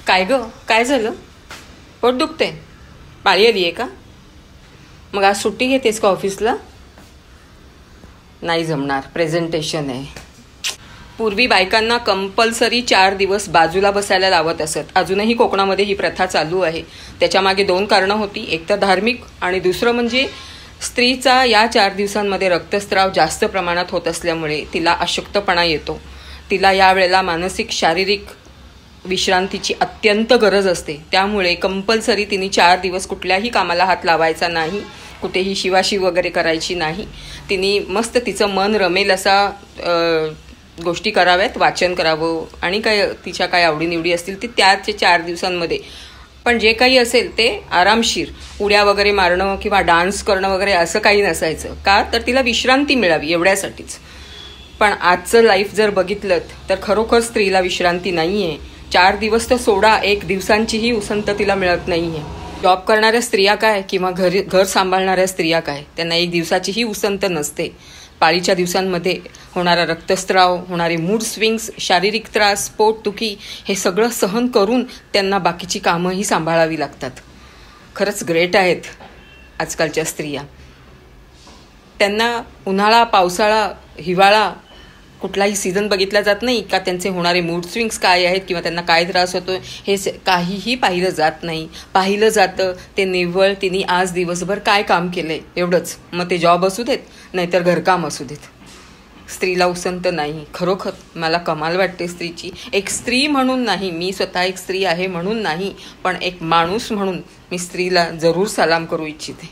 काय ग, काय झालं? पोट दुखते? पाळी आली आहे का? मग आज सुट्टी घेतेस का ऑफिसला? नाही जमणार, प्रेझेंटेशन आहे. पूर्वी बायकांना कंपल्सरी 4 दिवस बाजूला बसायला लावत असत. अजूनही कोकणामध्ये ही प्रथा चालू आहे. त्याच्या मागे 2 कारणं होती. एक तर धार्मिक आणि दुसरं म्हणजे स्त्रीचा या 4 दिवसांमध्ये रक्तस्राव जास्त प्रमाणात होत असल्यामुळे तिला अशक्तपणा येतो. तिला यावेळेला मानसिक शारीरिक विश्रांतीची अत्यंत गरज असते. त्यामुळे कंपल्सरी तिने 4 दिवस कुठल्याही कामाला हात लावायचा नाही, कुठेही शिवाशिव वगैरे करायची नाही. तिने मस्त तिचं मन रमेल असा गोष्टी कराव्यात, वाचन करावं आणि काय तिच्या काय आवडीनिवडी असतील ती त्याच्या 4 दिवसांमध्ये. पण जे काही असेल ते आरामशीर, उड्या वगैरे मारणं किंवा डान्स करणं वगैरे असं काही नसायचं. का तर तिला विश्रांती मिळावी एवढ्यासाठीच. पण आजचं लाईफ जर बघितलं तर खरोखर स्त्रीला विश्रांती नाही आहे. 4 दिवस तर सोडा, 1 दिवसांचीही उसंत तिला मिळत नाही आहे. जॉब करणाऱ्या स्त्रिया काय किंवा घर सांभाळणाऱ्या स्त्रिया काय, त्यांना 1 दिवसाचीही उसंत नसते. पाळीच्या दिवसांमध्ये होणारा रक्तस्राव, होणारे मूड स्विंग्स, शारीरिक त्रास, पोटदुखी हे सगळं सहन करून त्यांना बाकीची कामंही सांभाळावी लागतात. खरंच ग्रेट आहेत आजकालच्या स्त्रिया. त्यांना उन्हाळा, पावसाळा, हिवाळा कुठलाही सीझन बघितला जात नाही का त्यांचे होणारे मूड स्विंग्स काय आहेत किंवा त्यांना काय त्रास होतो हे काहीही पाहिलं जात नाही. पाहिलं जातं ते निव्वळ तिने आज दिवसभर काय काम केलंय एवढंच. मग ते जॉब असू देत नाहीतर घरकाम असू देत. स्त्रीला उसंत नाही. खरोखर मला कमाल वाटते स्त्रीची. एक स्त्री म्हणून नाही, मी स्वतः एक स्त्री आहे म्हणून नाही, पण एक माणूस म्हणून मी स्त्रीला जरूर सलाम करू इच्छिते.